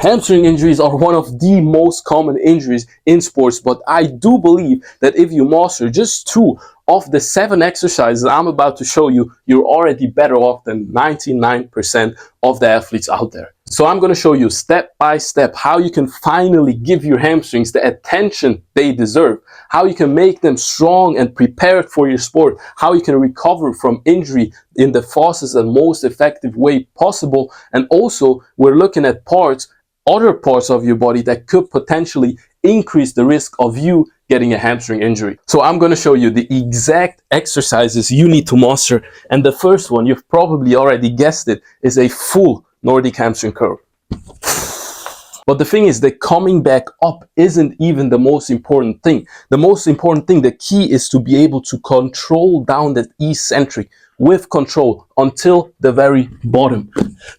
Hamstring injuries are one of the most common injuries in sports, but I do believe that if you master just 2 of the 7 exercises I'm about to show you, you're already better off than 99% of the athletes out there. So I'm going to show you step by step how you can finally give your hamstrings the attention they deserve, how you can make them strong and prepared for your sport, how you can recover from injury in the fastest and most effective way possible. And also we're looking at other parts of your body that could potentially increase the risk of you getting a hamstring injury. So I'm going to show you the exact exercises you need to master. And the first one, you've probably already guessed it, is a full Nordic hamstring curl. But the thing is that coming back up isn't even the most important thing. The most important thing, the key, is to be able to control down that eccentric with control until the very bottom,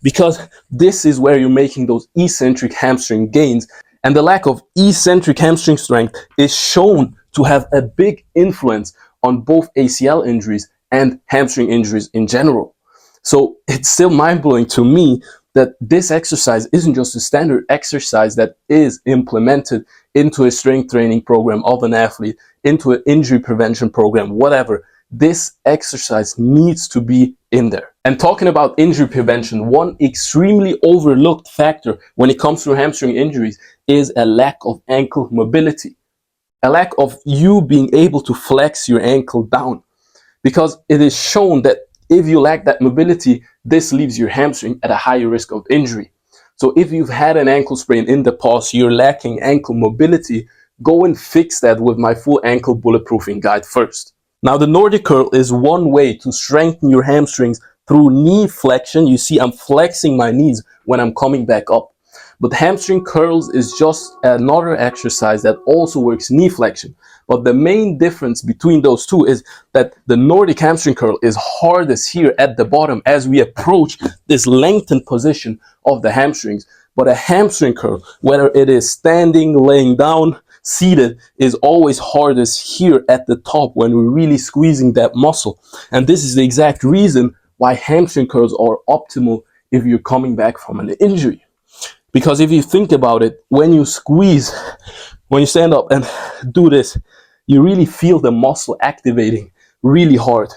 because this is where you're making those eccentric hamstring gains. And the lack of eccentric hamstring strength is shown to have a big influence on both ACL injuries and hamstring injuries in general. So it's still mind-blowing to me that this exercise isn't just a standard exercise that is implemented into a strength training program of an athlete, into an injury prevention program, whatever. This exercise needs to be in there. And talking about injury prevention, one extremely overlooked factor when it comes to hamstring injuries is a lack of ankle mobility, a lack of you being able to flex your ankle down, because it is shown that if you lack that mobility, this leaves your hamstring at a higher risk of injury. So if you've had an ankle sprain in the past, you're lacking ankle mobility, go and fix that with my full ankle bulletproofing guide first. Now, the Nordic curl is one way to strengthen your hamstrings through knee flexion. You see, I'm flexing my knees when I'm coming back up. But hamstring curls is just another exercise that also works knee flexion. But the main difference between those two is that the Nordic hamstring curl is hardest here at the bottom as we approach this lengthened position of the hamstrings. But a hamstring curl, whether it is standing, laying down, seated, is always hardest here at the top when we're really squeezing that muscle. And this is the exact reason why hamstring curls are optimal if you're coming back from an injury. Because if you think about it, when you squeeze, when you stand up and do this, you really feel the muscle activating really hard.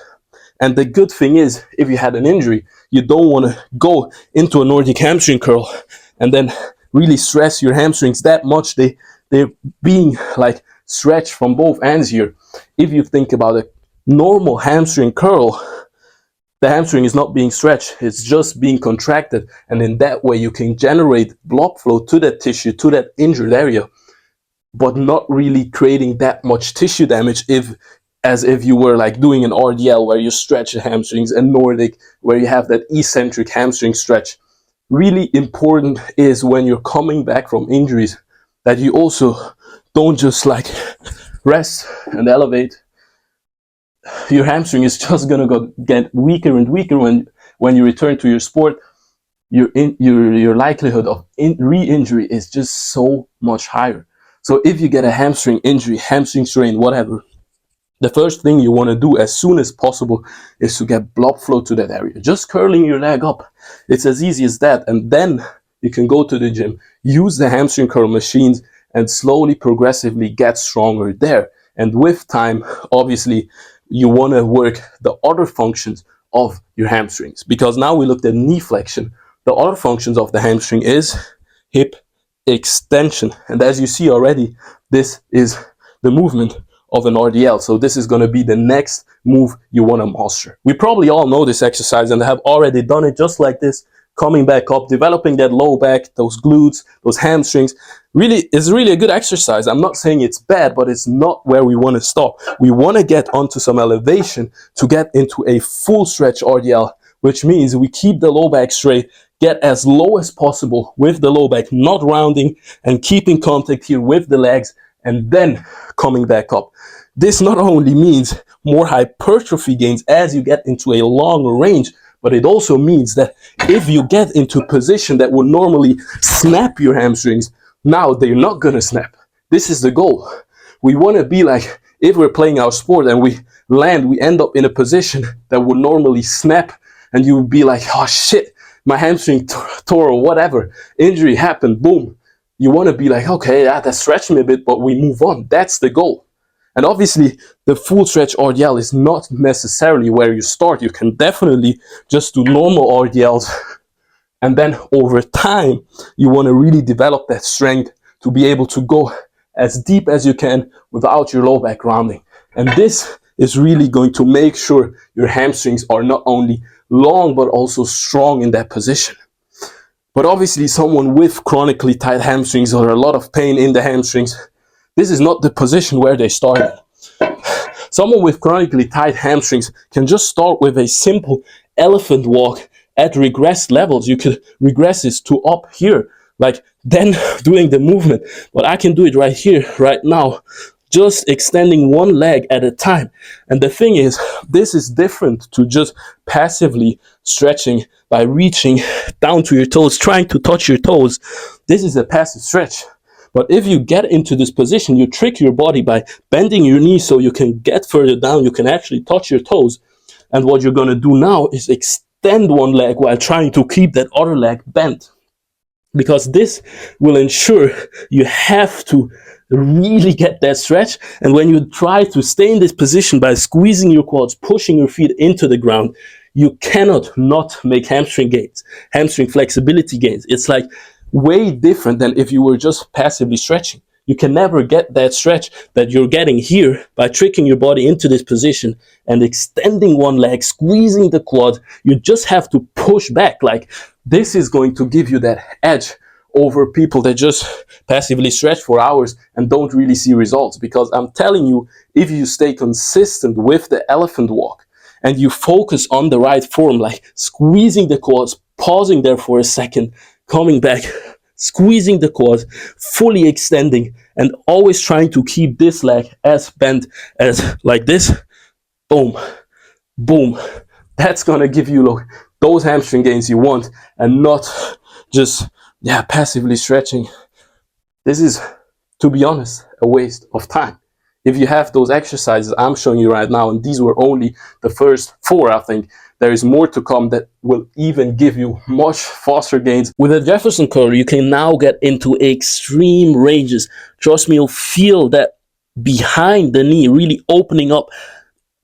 And the good thing is, if you had an injury, you don't want to go into a Nordic hamstring curl and then really stress your hamstrings that much. They're being like stretched from both ends here. If you think about a normal hamstring curl, the hamstring is not being stretched, it's just being contracted. And in that way, you can generate blood flow to that tissue, to that injured area, but not really creating that much tissue damage as if you were like doing an RDL where you stretch the hamstrings, and Nordic where you have that eccentric hamstring stretch. Really important is when you're coming back from injuries that you also don't just like rest and elevate. Your hamstring is just gonna get weaker and weaker when you return to your sport. Your likelihood of re-injury is just so much higher. So if you get a hamstring injury, hamstring strain, whatever, the first thing you want to do as soon as possible is to get blood flow to that area. Just curling your leg up. It's as easy as that. And then you can go to the gym, use the hamstring curl machines, and slowly, progressively get stronger there. And with time, obviously, you want to work the other functions of your hamstrings. Because now we looked at knee flexion. The other functions of the hamstring is hip extension. And as you see already, this is the movement of an RDL. So this is going to be the next move you want to master. We probably all know this exercise and have already done it just like this, coming back up, developing that low back, those glutes, those hamstrings. Really, it's really a good exercise. I'm not saying it's bad, but it's not where we want to stop. We want to get onto some elevation to get into a full stretch RDL, which means we keep the low back straight, get as low as possible with the low back, not rounding, and keeping contact here with the legs, and then coming back up. This not only means more hypertrophy gains as you get into a longer range, but it also means that if you get into a position that would normally snap your hamstrings, now they're not gonna snap. This is the goal. We wanna be like, if we're playing our sport and we end up in a position that would normally snap, and you would be like, oh shit, my hamstring tore or whatever, injury happened, boom. You want to be like, okay, yeah, that stretched me a bit, but we move on. That's the goal. And obviously, the full stretch RDL is not necessarily where you start. You can definitely just do normal RDLs. And then over time, you want to really develop that strength to be able to go as deep as you can without your low back rounding. And this is really going to make sure your hamstrings are not only long, but also strong in that position. But obviously, someone with chronically tight hamstrings or a lot of pain in the hamstrings, this is not the position where they started. Someone with chronically tight hamstrings can just start with a simple elephant walk at regressed levels. You could regress this to up here, like then doing the movement. But I can do it right here, right now, just extending one leg at a time. And the thing is, this is different to just passively stretching by reaching down to your toes, trying to touch your toes. This is a passive stretch. But if you get into this position, you trick your body by bending your knees so you can get further down, you can actually touch your toes. And what you're going to do now is extend one leg while trying to keep that other leg bent. Because this will ensure you have to really get that stretch. And when you try to stay in this position by squeezing your quads, pushing your feet into the ground, you cannot not make hamstring gains, hamstring flexibility gains. It's like way different than if you were just passively stretching. You can never get that stretch that you're getting here by tricking your body into this position and extending one leg, squeezing the quad. You just have to push back. Like, this is going to give you that edge over people that just passively stretch for hours and don't really see results. Because I'm telling you, if you stay consistent with the elephant walk and you focus on the right form, like squeezing the quads, pausing there for a second, coming back, squeezing the quads, fully extending, and always trying to keep this leg as bent as like this, boom, boom. That's gonna give you those hamstring gains you want, and not just passively stretching. This is, to be honest, a waste of time. If you have those exercises I'm showing you right now, and these were only the first 4, I think, there is more to come that will even give you much faster gains. With a Jefferson curl, you can now get into extreme ranges. Trust me, you'll feel that behind the knee really opening up,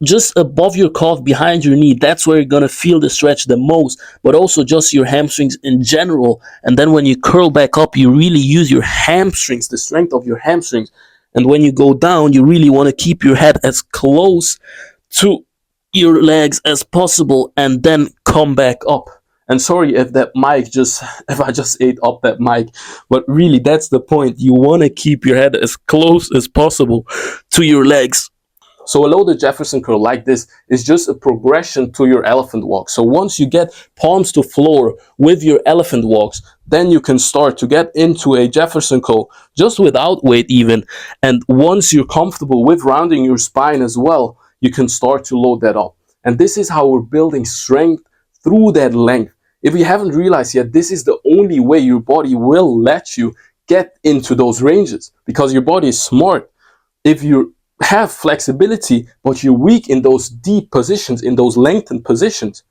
just above your calf, behind your knee. That's where you're going to feel the stretch the most, but also just your hamstrings in general. And then when you curl back up, you really use your hamstrings, the strength of your hamstrings. And when you go down, you really want to keep your head as close to your legs as possible, and then come back up. And sorry if I just ate up that mic, but really that's the point. You want to keep your head as close as possible to your legs. So a loaded Jefferson curl like this is just a progression to your elephant walk. So once you get palms to floor with your elephant walks, then you can start to get into a Jefferson curl just without weight even. And once you're comfortable with rounding your spine as well, you can start to load that up. And this is how we're building strength through that length. If you haven't realized yet, this is the only way your body will let you get into those ranges, because your body is smart. If you have flexibility, but you're weak in those deep positions, in those lengthened positions,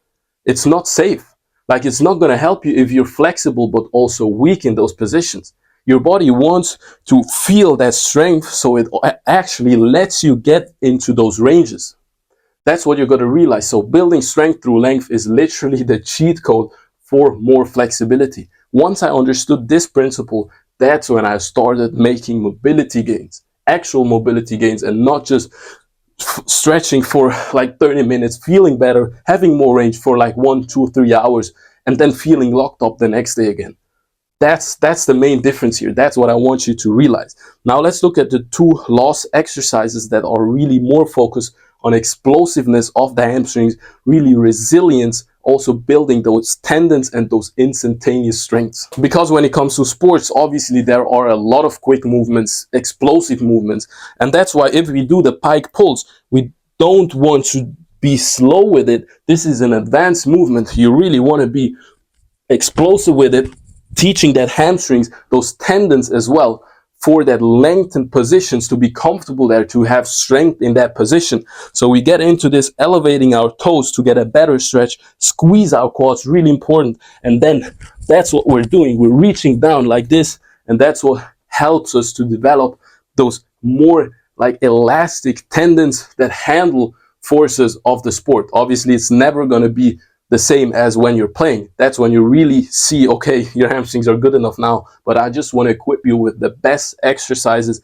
it's not safe. Like, it's not going to help you if you're flexible, but also weak in those positions. Your body wants to feel that strength, so it actually lets you get into those ranges. That's what you're going to realize. So building strength through length is literally the cheat code for more flexibility. Once I understood this principle, that's when I started making mobility gains, actual mobility gains, and not just stretching for like 30 minutes, feeling better, having more range for like 1, 2, 3 hours, and then feeling locked up the next day again. That's the main difference here. That's what I want you to realize. Now let's look at the 2 loss exercises that are really more focused on explosiveness of the hamstrings, really resilience, also building those tendons and those instantaneous strengths. Because when it comes to sports, obviously there are a lot of quick movements, explosive movements, and that's why if we do the pike pulls, we don't want to be slow with it. This is an advanced movement. You really want to be explosive with it, teaching that hamstrings, those tendons as well, for that lengthened positions to be comfortable there, to have strength in that position. So we get into this elevating our toes to get a better stretch, squeeze our quads, really important. And then that's what we're doing. We're reaching down like this, and that's what helps us to develop those more like elastic tendons that handle forces of the sport. Obviously, it's never going to be the same as when you're playing. That's when you really see, okay, your hamstrings are good enough now. But I just want to equip you with the best exercises.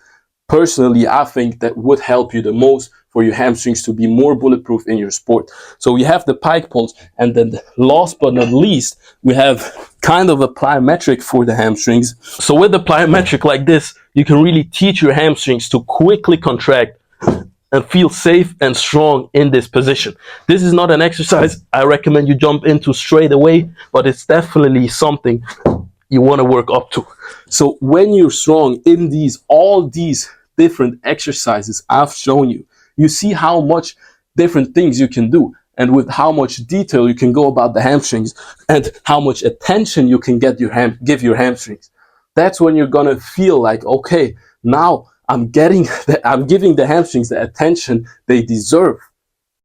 Personally, I think that would help you the most for your hamstrings to be more bulletproof in your sport. So we have the pike pulls, and then last but not least, we have kind of a plyometric for the hamstrings. So with the plyometric like this, you can really teach your hamstrings to quickly contract and feel safe and strong in this position. This is not an exercise I recommend you jump into straight away, but it's definitely something you want to work up to. So when you're strong in all these different exercises I've shown you, you see how much different things you can do, and with how much detail you can go about the hamstrings, and how much attention you can give your hamstrings. That's when you're gonna feel like, okay, now I'm giving the hamstrings the attention they deserve,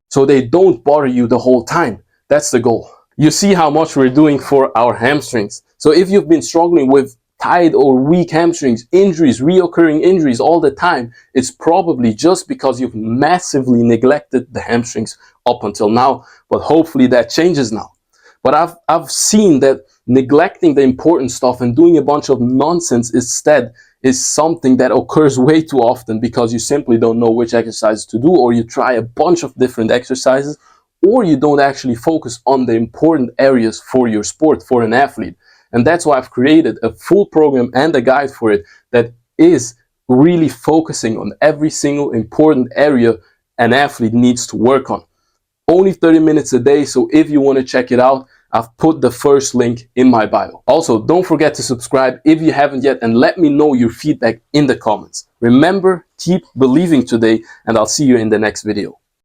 so they don't bother you the whole time. That's the goal. You see how much we're doing for our hamstrings. So if you've been struggling with tight or weak hamstrings, injuries, reoccurring injuries all the time, it's probably just because you've massively neglected the hamstrings up until now. But hopefully that changes now. But I've seen that neglecting the important stuff and doing a bunch of nonsense instead is something that occurs way too often, because you simply don't know which exercises to do, or you try a bunch of different exercises, or you don't actually focus on the important areas for your sport, for an athlete. And that's why I've created a full program and a guide for it that is really focusing on every single important area an athlete needs to work on. Only 30 minutes a day, so if you want to check it out, I've put the first link in my bio. Also, don't forget to subscribe if you haven't yet, and let me know your feedback in the comments. Remember, keep believing today, and I'll see you in the next video.